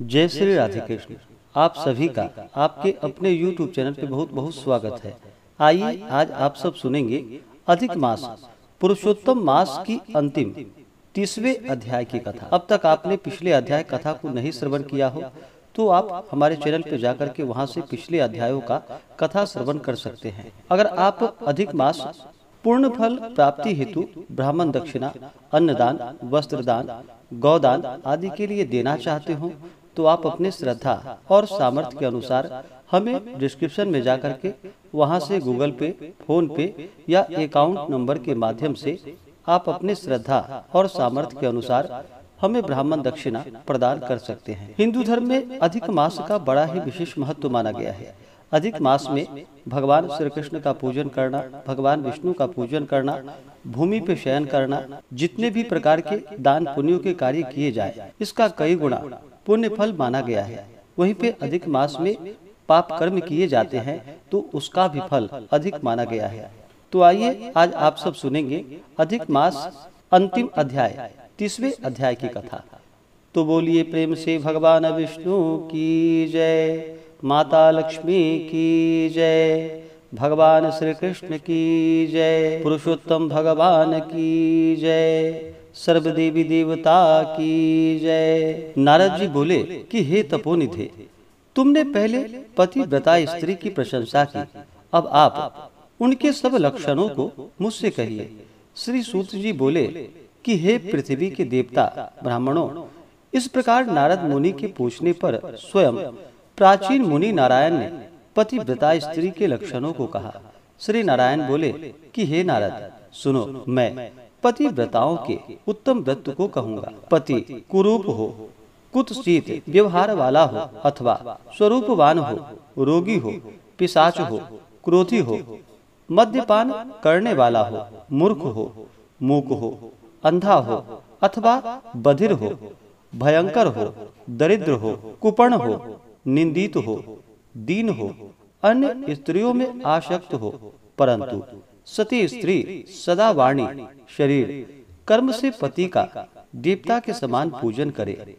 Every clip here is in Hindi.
जय श्री राधे कृष्ण। आप सभी का आपके अपने YouTube चैनल पे बहुत बहुत स्वागत है। आइए आज आप सब सुनेंगे अधिक मास पुरुषोत्तम मास की अंतिम 30वें अध्याय की कथा। अब तक आपने पिछले अध्याय कथा को नहीं श्रवण किया हो तो आप हमारे चैनल पे जाकर के वहां से पिछले अध्यायों का कथा श्रवण कर सकते हैं। अगर आप अधिक मास पूर्ण फल प्राप्ति हेतु ब्राह्मण दक्षिणा, अन्नदान, वस्त्रदान, गौदान आदि के लिए देना चाहते हो तो आप अपने श्रद्धा और सामर्थ्य के अनुसार हमें डिस्क्रिप्शन में जाकर के वहां से गूगल पे, फोन पे या अकाउंट नंबर के माध्यम से आप अपने श्रद्धा और सामर्थ्य के अनुसार हमें ब्राह्मण दक्षिणा प्रदान कर सकते हैं। हिंदू धर्म में अधिक मास का बड़ा ही विशेष महत्व माना गया है। अधिक मास में भगवान श्री कृष्ण का पूजन करना, भगवान विष्णु का पूजन करना, भूमि पे शयन करना, जितने भी प्रकार के दान पुण्यों के कार्य किए जाए इसका कई गुना पुण्य फल माना गया है। वहीं पे अधिक मास में पाप कर्म किए जाते हैं तो उसका भी फल अधिक माना गया है। तो आइए आज आप सब सुनेंगे अधिक मास अंतिम अध्याय 30वें अध्याय की कथा। तो बोलिए प्रेम से भगवान विष्णु की जय, माता लक्ष्मी की जय, भगवान श्री कृष्ण की जय, पुरुषोत्तम भगवान की जय, सर्वदेवी देवता की जय। नारद जी बोले कि हे तपोनिधे, तुमने पहले पतिव्रता स्त्री की प्रशंसा की, अब आप उनके सब लक्षणों को मुझसे कहिए। श्री सूत जी बोले कि हे पृथ्वी के देवता ब्राह्मणों, इस प्रकार नारद मुनि के पूछने पर स्वयं प्राचीन मुनि नारायण ने पतिव्रता स्त्री के लक्षणों को कहा। श्री नारायण बोले कि हे नारद सुनो, मैं पतिव्रताओं के उत्तम व्रत को कहूँगा। पति कुरूप हो, कुत्सित व्यवहार वाला हो अथवा स्वरूपवान हो, रोगी हो, पिशाच हो, क्रोधी हो, मद्यपान करने वाला हो, मूर्ख हो, मूक हो, अंधा हो अथवा बधिर हो, भयंकर हो, दरिद्र हो, कुपर्ण हो, निंदित हो, दीन हो, अन्य स्त्रियों में आसक्त हो, परंतु सती स्त्री सदा वाणी शरीर कर्म से पति का देवता के समान पूजन करे।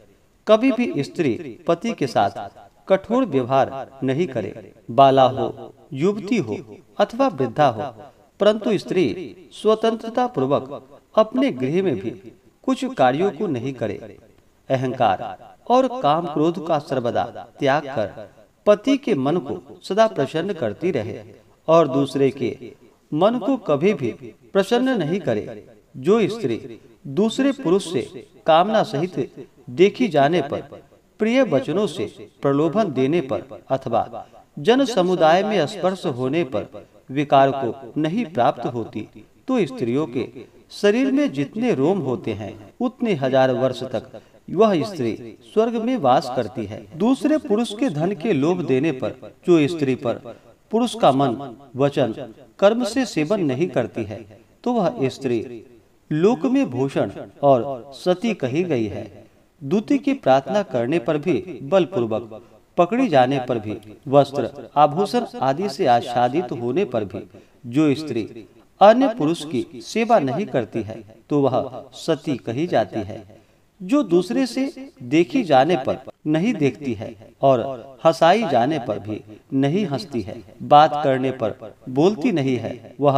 कभी भी स्त्री पति के साथ कठोर व्यवहार नहीं करे। बाला हो, युवती हो अथवा वृद्धा हो, परंतु स्त्री स्वतंत्रता पूर्वक अपने गृह में भी कुछ कार्यों को नहीं करे। अहंकार और काम क्रोध का सर्वदा त्याग कर पति के मन को सदा प्रसन्न करती रहे और दूसरे के मन को कभी भी प्रसन्न नहीं करे। जो स्त्री दूसरे पुरुष से कामना सहित देखी जाने पर, प्रिय वचनों से प्रलोभन देने पर अथवा जन समुदाय में स्पर्श होने पर विकार को नहीं प्राप्त होती तो स्त्रियों के शरीर में जितने रोम होते हैं उतने हजार वर्ष तक वह स्त्री स्वर्ग में वास करती है। दूसरे पुरुष के धन के लोभ देने पर जो स्त्री पर पुरुष का मन, वचन, कर्म से सेवन नहीं करती है तो वह स्त्री लोक में भूषण और सती कही गई है। दूती की प्रार्थना करने पर भी, बलपूर्वक पकड़ी जाने पर भी, वस्त्र आभूषण आदि से आच्छादित होने पर भी जो स्त्री अन्य पुरुष की सेवा नहीं करती है तो वह सती कही जाती है। जो दूसरे से देखी जाने पर नहीं देखती है और हंसाई जाने पर भी नहीं हंसती है, बात करने पर बोलती नहीं है, वह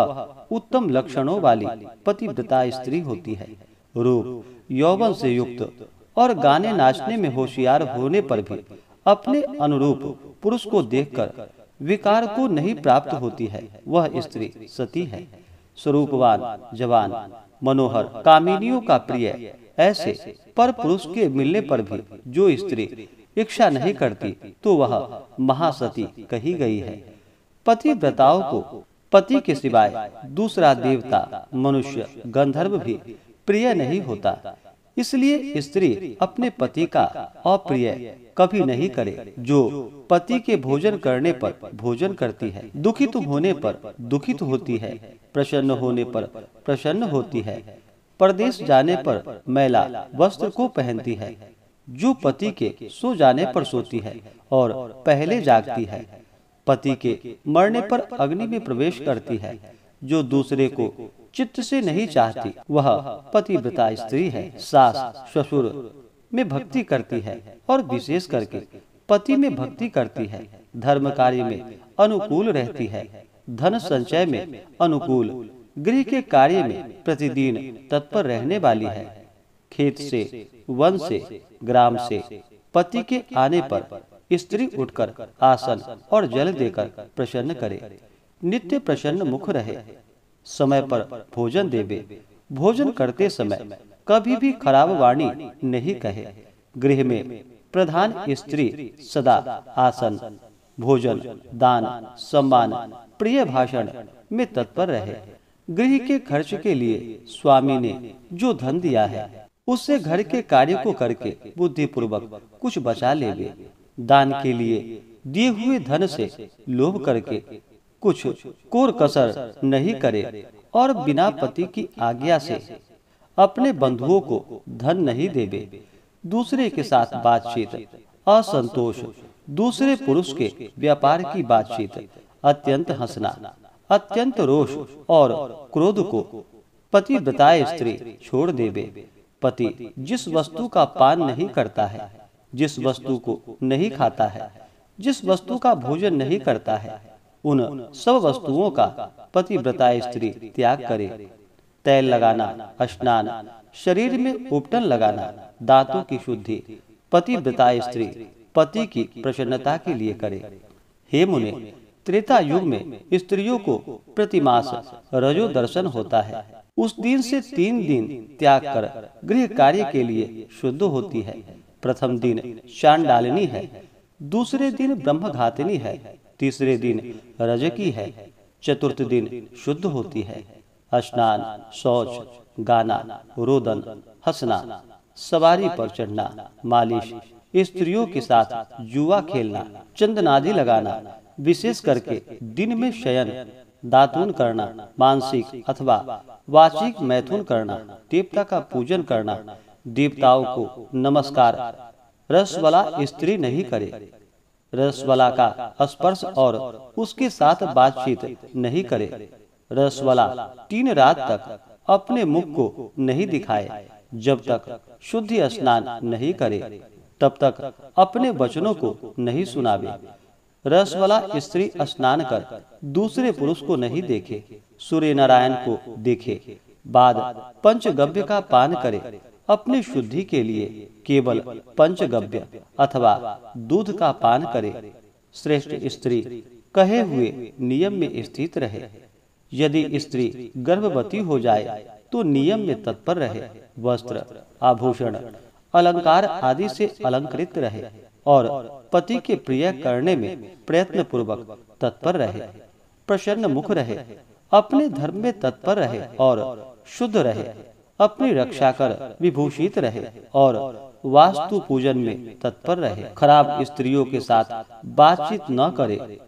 उत्तम लक्षणों वाली पतिव्रता स्त्री होती है। रूप यौवन से युक्त और गाने नाचने में होशियार होने पर भी अपने अनुरूप पुरुष को देखकर विकार को नहीं प्राप्त होती है, वह स्त्री सती है। स्वरूपवान, जवान, मनोहर, कामिनियों का प्रिय ऐसे पर पुरुष के मिलने पर भी जो स्त्री इच्छा नहीं करती तो वह महासती कही गई है। पतिव्रताओं को पति के सिवाय दूसरा देवता, मनुष्य, गंधर्व भी प्रिय नहीं होता। इसलिए स्त्री अपने पति का अप्रिय कभी नहीं करे। जो पति के भोजन करने पर भोजन करती है, दुखित होने पर दुखित होती है, प्रसन्न होने पर प्रसन्न होती है, परदेश जाने पर मैला वस्त्र को पहनती है, जो पति के सो जाने पर सोती है और पहले जागती है, पति के मरने पर अग्नि में प्रवेश करती है, जो दूसरे को चित्त से नहीं चाहती वह पतिव्रता स्त्री है। सास, ससुर, में भक्ति करती है और विशेष करके पति में भक्ति करती है, धर्म कार्य में अनुकूल रहती है, धन संचय में अनुकूल, गृह के कार्य में प्रतिदिन तत्पर रहने वाली है, खेत से, वन से, ग्राम से पति के आने पर स्त्री उठकर आसन और जल देकर प्रसन्न करे, नित्य प्रसन्न मुख रहे, समय पर भोजन देवे, भोजन करते समय कभी भी खराब वाणी नहीं कहे, गृह में प्रधान स्त्री सदा आसन, भोजन, दान, सम्मान, प्रिय भाषण में तत्पर रहे, गृह के खर्च के लिए स्वामी ने जो धन दिया है उससे घर के कार्य को करके बुद्धिपूर्वक कुछ बचा लेवे, दान के लिए दिए हुए धन से लोभ करके कुछ कोर कसर नहीं करे और बिना पति की आज्ञा से अपने बंधुओं को धन नहीं देवे, दूसरे के साथ बातचीत, असंतोष, दूसरे पुरुष के व्यापार की बातचीत, अत्यंत हंसना, अत्यंत रोष और क्रोध को पतिव्रता स्त्री छोड़ देवे। पति जिस वस्तु का पान नहीं करता है, जिस वस्तु को नहीं खाता है, जिस वस्तु का भोजन नहीं करता है, उन सब वस्तुओं का पतिव्रता स्त्री त्याग करे। तैल लगाना, स्नान, शरीर में उपटन लगाना, दांतों की शुद्धि पतिव्रता स्त्री पति की प्रसन्नता के लिए करे। हे मुने, त्रेता युग में स्त्रियों को प्रतिमास रजो दर्शन होता है, उस दिन से 3 दिन त्याग कर गृह कार्य के लिए शुद्ध होती है। प्रथम दिन चांडालिनी है, दूसरे दिन ब्रह्मघातिनी है, तीसरे दिन रजकी है, चतुर्थ दिन शुद्ध होती है। स्नान, शौच, गाना, रोदन, हंसना, सवारी पर चढ़ना, मालिश, स्त्रियों के साथ जुआ खेलना, चंदनादि लगाना, विशेष करके दिन में शयन, दातून करना, मानसिक अथवा वाचिक मैथुन करना, देवता का पूजन करना, देवताओं को नमस्कार, रस वाला स्त्री नहीं करे, रस वाला का स्पर्श और उसके साथ बातचीत नहीं करे, रस वाला 3 रात तक अपने मुख को नहीं दिखाए, जब तक शुद्धि स्नान नहीं करे तब तक अपने वचनों को नहीं सुनावे, रस वाला स्त्री स्नान कर दूसरे पुरुष को नहीं देखे, सूर्य नारायण को देखे, बाद पंचगव्य का पान करे, अपनी शुद्धि के लिए केवल पंचगव्य अथवा दूध का पान करे। श्रेष्ठ स्त्री कहे हुए नियम में स्थित रहे। यदि स्त्री गर्भवती हो जाए तो नियम में तत्पर रहे, वस्त्र, आभूषण, अलंकार आदि से अलंकृत रहे और पति के प्रिय करने में प्रयत्न पूर्वक तत्पर रहे, प्रसन्न मुख रहे, अपने धर्म में तत्पर रहे और शुद्ध रहे, अपनी रक्षा कर विभूषित रहे और वास्तु पूजन में तत्पर रहे। खराब स्त्रियों के साथ बातचीत न करे,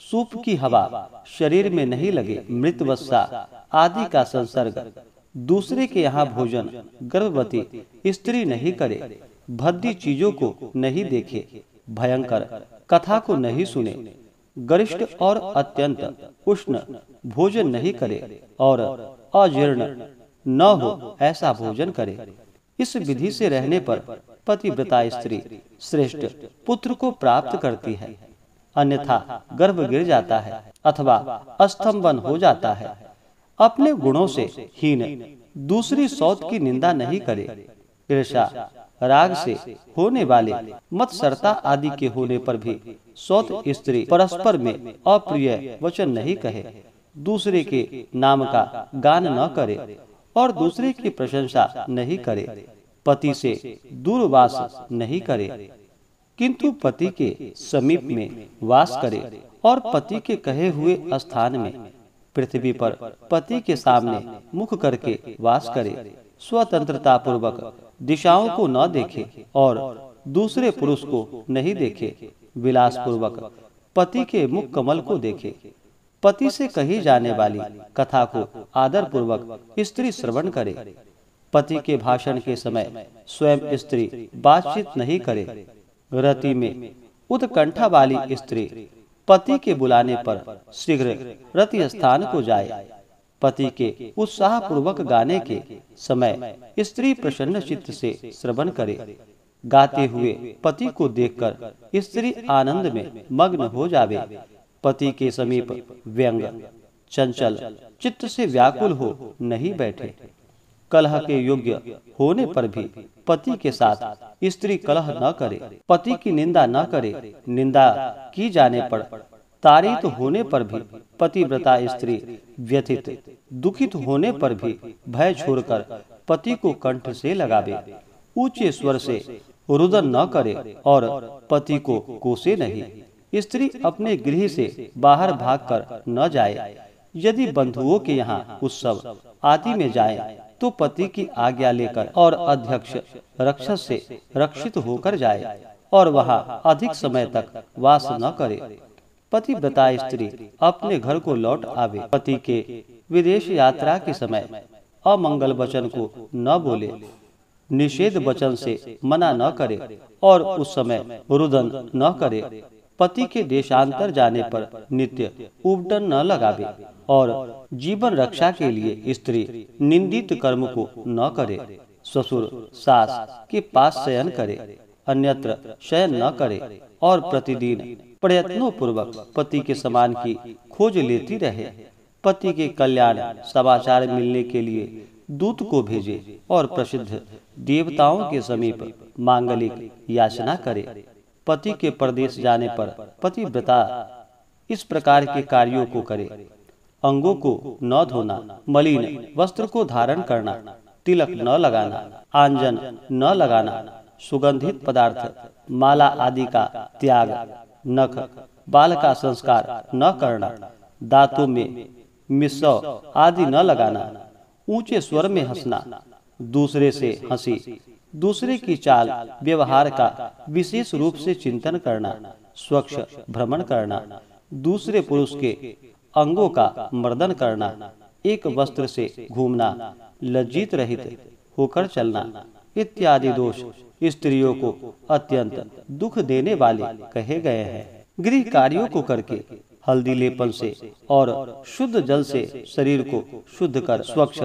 सूप की हवा शरीर में नहीं लगे, मृत वस्सा आदि का संसर्ग, दूसरे के यहाँ भोजन गर्भवती स्त्री नहीं करे, भद्दी चीजों को नहीं देखे, भयंकर कथा को नहीं सुने, गरिष्ठ और अत्यंत उष्ण भोजन नहीं करे और अजीर्ण न हो ऐसा भोजन करे। इस विधि से रहने पर पतिव्रता स्त्री श्रेष्ठ पुत्र को प्राप्त करती है, अन्यथा गर्भ गिर जाता है अथवा अस्तंभन हो जाता है। अपने गुणों से हीन दूसरी सौत की निंदा नहीं करे, ईर्ष्या, राग से होने वाले मत्सरता आदि के होने पर भी सौत स्त्री परस्पर में अप्रिय वचन नहीं कहे, दूसरे के नाम का गान न करे और दूसरे की प्रशंसा नहीं करे, पति से दूरवास नहीं करे, किंतु पति के समीप में वास करे और पति के कहे हुए स्थान में पृथ्वी पर पति के सामने मुख करके वास करे, स्वतंत्रता पूर्वक दिशाओं को न देखे और दूसरे पुरुष को नहीं देखे, विलास पूर्वक पति के मुख कमल को देखे। पति से कही जाने वाली कथा को आदर पूर्वक स्त्री श्रवण करे। पति के भाषण के समय स्वयं स्त्री बातचीत नहीं करे। रति में उत्कंठा वाली स्त्री पति के बुलाने पर शीघ्र रति स्थान को जाए। पति के उत्साह पूर्वक गाने के समय स्त्री प्रसन्न चित्त से श्रवण करे। गाते हुए पति को देखकर स्त्री आनंद में मग्न हो जावे। पति के समीप व्यंग चंचल चित्त से व्याकुल हो नहीं बैठे। कलह के योग्य होने पर भी पति के साथ स्त्री कलह न करे। पति की निंदा न करे। निंदा की जाने पर ताड़ित होने पर भी पतिव्रता स्त्री व्यथित दुखित होने पर भी भय छोड़कर पति को कंठ से लगावे। ऊंचे स्वर से रुदन न करे और पति को कोसे नहीं। स्त्री अपने गृह से बाहर भागकर न जाए। यदि बंधुओं के यहाँ उत्सव आदि में जाए तो पति की आज्ञा लेकर और अध्यक्ष रक्षस से रक्षित होकर जाए और वहाँ अधिक समय तक वास न करे। पतिव्रता स्त्री अपने घर को लौट आवे। पति के विदेश यात्रा के समय अमंगल वचन को न बोले। निषेध वचन से मना न करे और उस समय रुदन न करे। पति के देशांतर जाने पर नित्य उपटन न लगावे और जीवन रक्षा के लिए स्त्री निंदित कर्म को न करे। ससुर सास के पास शयन करे, अन्यत्र शयन न करे और प्रतिदिन प्रयत्नों पूर्वक पति के समान की खोज लेती रहे। पति के कल्याण समाचार मिलने के लिए दूत को भेजे और प्रसिद्ध देवताओं के समीप मांगलिक याचना करे। पति के परदेश जाने पर पतिव्रता इस प्रकार के कार्यों को करे। अंगों को न धोना, मलिन वस्त्र को धारण करना, तिलक न लगाना, आंजन न लगाना, सुगंधित पदार्थ माला आदि का त्याग, नख बाल का संस्कार न करना, दांतों में मिसौ आदि न लगाना, ऊंचे स्वर में हंसना, दूसरे से हंसी, दूसरे की चाल व्यवहार का विशेष रूप से चिंतन करना, स्वच्छ भ्रमण करना, दूसरे पुरुष के अंगों का मर्दन करना, एक वस्त्र से घूमना, लज्जित रहित होकर चलना इत्यादि दोष स्त्रियों को अत्यंत दुख देने वाले कहे गए हैं। गृह कार्यों को करके हल्दी लेपन से और शुद्ध जल से शरीर को शुद्ध कर स्वच्छ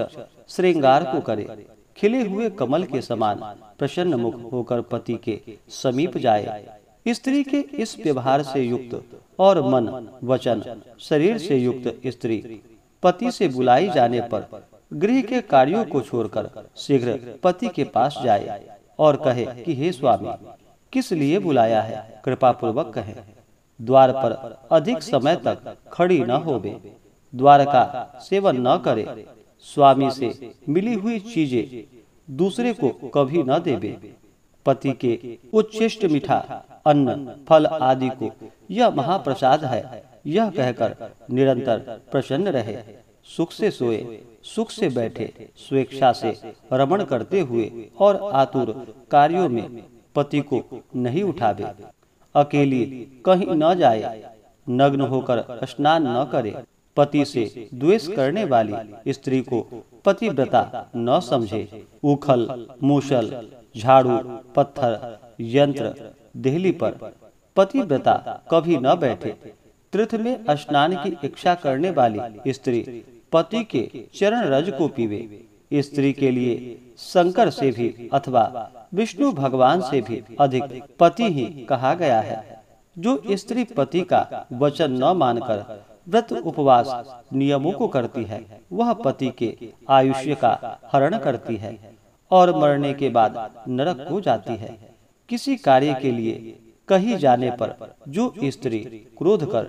श्रृंगार को करे। खिले हुए कमल के समान प्रसन्न मुख होकर पति के समीप जाए। स्त्री के इस व्यवहार से युक्त और मन वचन शरीर से युक्त स्त्री पति से बुलाई जाने पर गृह के कार्यों को छोड़कर शीघ्र पति के पास जाए और कहे कि हे स्वामी, किस लिए बुलाया है, कृपा पूर्वक कहे। द्वार पर अधिक समय तक खड़ी न होवे, द्वार का सेवन न करे, स्वामी से मिली हुई चीजें दूसरे को कभी न देवे, पति के उच्छिष्ट मीठा अन्न फल आदि को यह महाप्रसाद है यह कहकर निरंतर प्रसन्न रहे, सुख से सोए, सुख से बैठे, स्वेच्छा से रमण करते हुए और आतुर कार्यों में पति को नहीं उठावे, अकेली कहीं न जाए, नग्न होकर स्नान न करे, पति से द्वेष करने वाली स्त्री को पतिव्रता न समझे, उखल मूसल झाड़ू पत्थर यंत्र देहली पर पतिव्रता कभी न बैठे, तीर्थ में स्नान की इच्छा करने वाली स्त्री पति के चरण रज को पीवे। स्त्री के लिए शंकर से भी अथवा विष्णु भगवान से भी अधिक पति ही कहा गया है। जो स्त्री पति का वचन न मानकर व्रत उपवास नियमों को करती है वह पति के आयुष्य का हरण करती है और मरने के बाद नरक हो जाती है। किसी कार्य के लिए कही जाने पर जो स्त्री क्रोध कर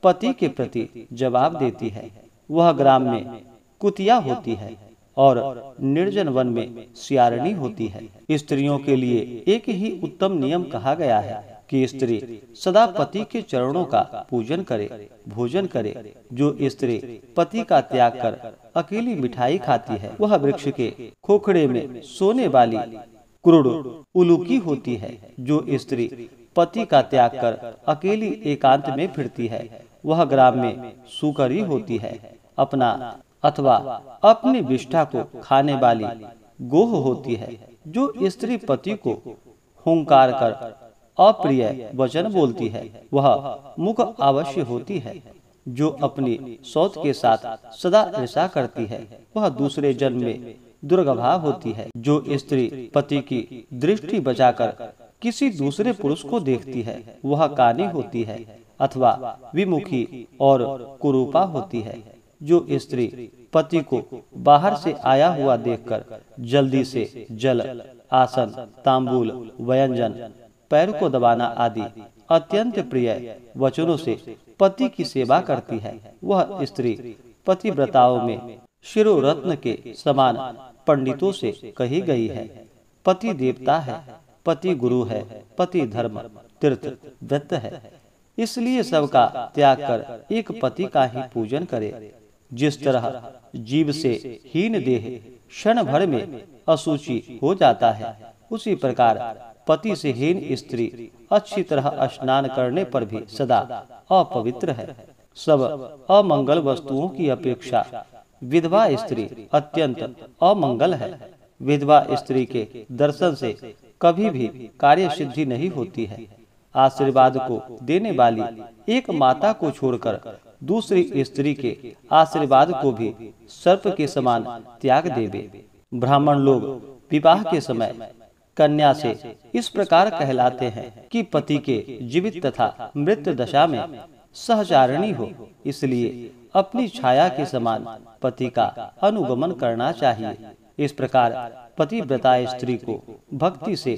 पति के प्रति जवाब देती है वह ग्राम में कुतिया होती है और निर्जन वन में सियारनी होती है। स्त्रियों के लिए एक ही उत्तम नियम कहा गया है कि स्त्री सदा पति के चरणों का पूजन करे, भोजन करे। जो स्त्री पति का त्याग कर अकेली मिठाई खाती है वह वृक्ष के खोखड़े में सोने वाली क्रूर उलूकी होती है। जो स्त्री पति का त्याग कर अकेली एकांत में फिरती है वह ग्राम में सुकरी होती है। अपना अथवा अपनी विष्ठा को खाने वाली गोह होती है। जो स्त्री पति को हुंकार कर अप्रिय वचन बोलती है वह मुख अवश्य होती है। जो अपनी सौत के साथ सदा ऐसा करती है वह दूसरे जन्म में दुर्गभा होती है। जो स्त्री पति की दृष्टि बचाकर किसी दूसरे पुरुष को देखती है वह कानी होती है अथवा विमुखी और कुरूपा होती है। जो स्त्री पति को बाहर से आया हुआ देखकर जल्दी से जल, आसन, तांबूल, व्यंजन, पैर को दबाना आदि अत्यंत प्रिय वचनों से पति की सेवा करती है, वह स्त्री पतिव्रताओं में शिरोरत्न के समान पंडितों से कही गई है। पति देवता है, पति गुरु है, पति धर्म तीर्थ व्रत है। इसलिए सबका त्याग कर एक पति का ही पूजन करे। जिस तरह जीव से हीन देह क्षण भर में अशुचि हो जाता है, उसी प्रकार पति से हीन स्त्री अच्छी तरह स्नान करने पर भी सदा अपवित्र है। सब अमंगल वस्तुओं की अपेक्षा विधवा स्त्री अत्यंत अमंगल है। विधवा स्त्री के दर्शन से कभी भी कार्य सिद्धि नहीं होती है। आशीर्वाद को देने वाली एक माता को छोड़कर दूसरी स्त्री के आशीर्वाद को भी सर्प के समान त्याग देवे। ब्राह्मण लोग विवाह के समय कन्या से इस प्रकार कहलाते हैं कि पति के जीवित तथा मृत दशा में सहचारिणी हो। इसलिए अपनी छाया के समान पति का अनुगमन करना चाहिए। इस प्रकार पतिव्रता स्त्री को भक्ति से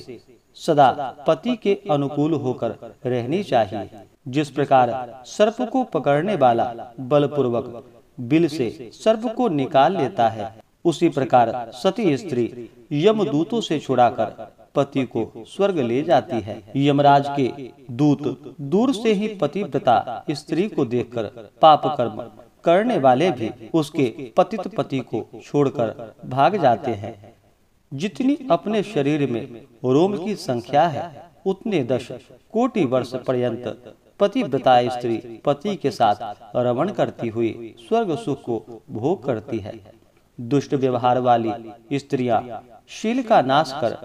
सदा पति के अनुकूल होकर रहनी चाहिए। जिस प्रकार सर्प को पकड़ने वाला बलपूर्वक बिल से सर्प को निकाल लेता है, उसी प्रकार सती स्त्री यमदूतों से छुड़ाकर पति को स्वर्ग ले जाती है। यमराज के दूत दूर से ही पतिव्रता स्त्री को देखकर पाप कर्म करने वाले भी उसके पतित पति को छोड़कर भाग जाते हैं। जितनी अपने शरीर में रोम की संख्या है, उतने 10 कोटि वर्ष पर्यंत पतिव्रता स्त्री पति के साथ रमण करती हुई स्वर्ग सुख को भोग करती है। दुष्ट व्यवहार वाली स्त्रियां शील का नाश कर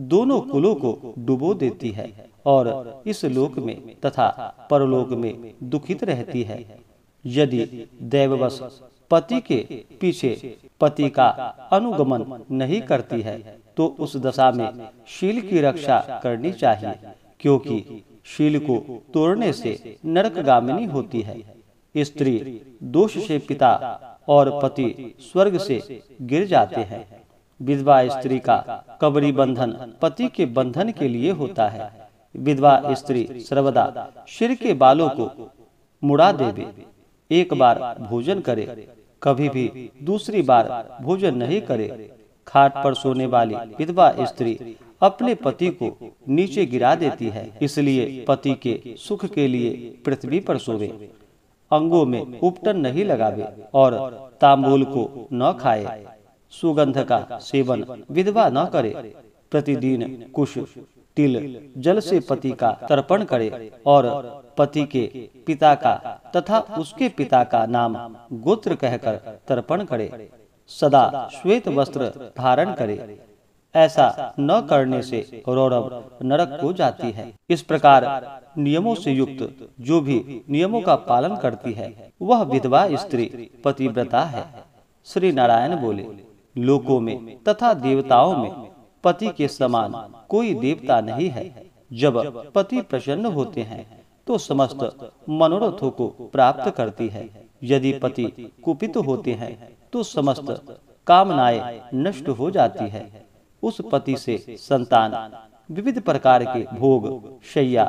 दोनों कुलों को डुबो देती है और इस लोक में तथा परलोक में दुखित रहती है। यदि दैववश पति के पीछे पति का अनुगमन नहीं करती है, तो उस दशा में शील की रक्षा करनी चाहिए, क्योंकि शील को तोड़ने से नरकगामिनी होती है। स्त्री दोष से पिता और पति स्वर्ग से गिर जाते हैं। विधवा स्त्री का कबरी बंधन पति के बंधन के लिए होता है। विधवा स्त्री सर्वदा सिर के बालों को मुड़ा देवे। एक बार भोजन करे, कभी भी दूसरी बार भोजन नहीं करे। खाट पर सोने वाली विधवा स्त्री अपने पति को नीचे गिरा देती है। इसलिए पति के सुख के लिए पृथ्वी पर सोवे, अंगों में उपटन नहीं लगावे और तांबूल को न खाए। सुगंध का सेवन विधवा न करे। प्रतिदिन कुश तिल जल से पति का तर्पण करे और पति के पिता का तथा उसके पिता का नाम गोत्र कहकर तर्पण करे। सदा श्वेत वस्त्र धारण करे। ऐसा न करने से रौरव नरक को जाती है। इस प्रकार नियमों से युक्त जो भी नियमों का पालन करती है, वह विधवा स्त्री पतिव्रता है। श्री नारायण बोले, लोकों में तथा देवताओं में पति के समान कोई देवता नहीं है। जब पति प्रसन्न होते हैं तो समस्त मनोरथों को प्राप्त करती है। यदि पति कुपित होते हैं तो समस्त कामनाएं नष्ट हो जाती है। उस पति से संतान विविध प्रकार के भोग, शैया,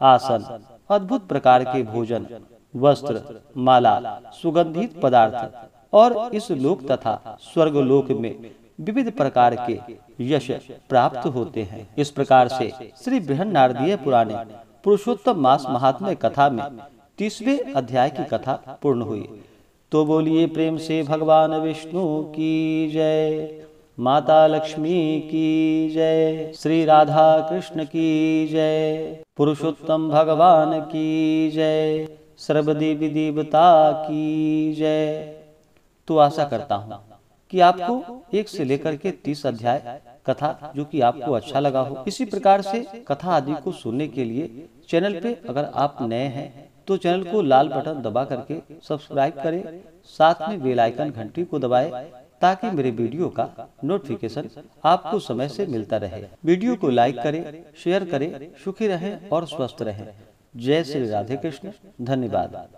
आसन, अद्भुत प्रकार के भोजन, वस्त्र, माला, सुगंधित पदार्थ और इस लोक तथा स्वर्ग लोक में विविध प्रकार के यश प्राप्त होते हैं। इस प्रकार से श्री बृहन्नारदीय पुराणे पुरुषोत्तम मास महात्म्य कथा में 30वें अध्याय की कथा पूर्ण हुई। तो बोलिए प्रेम से भगवान विष्णु की जय, माता लक्ष्मी की जय, श्री राधा कृष्ण की जय, पुरुषोत्तम भगवान की जय, सर्वदेवी देवता की जय। तो आशा करता हूँ कि आपको 1 से लेकर के 30 अध्याय कथा जो कि आपको अच्छा लगा हो। इसी प्रकार से कथा आदि को सुनने के लिए चैनल पे अगर आप नए हैं तो चैनल को लाल बटन दबा करके सब्सक्राइब करें, साथ में बेल आइकन घंटी को दबाएं ताकि मेरे वीडियो का नोटिफिकेशन आपको समय से मिलता रहे। वीडियो को लाइक करें, शेयर करें। सुखी रहें और स्वस्थ रहें। जय श्री राधे कृष्ण। धन्यवाद।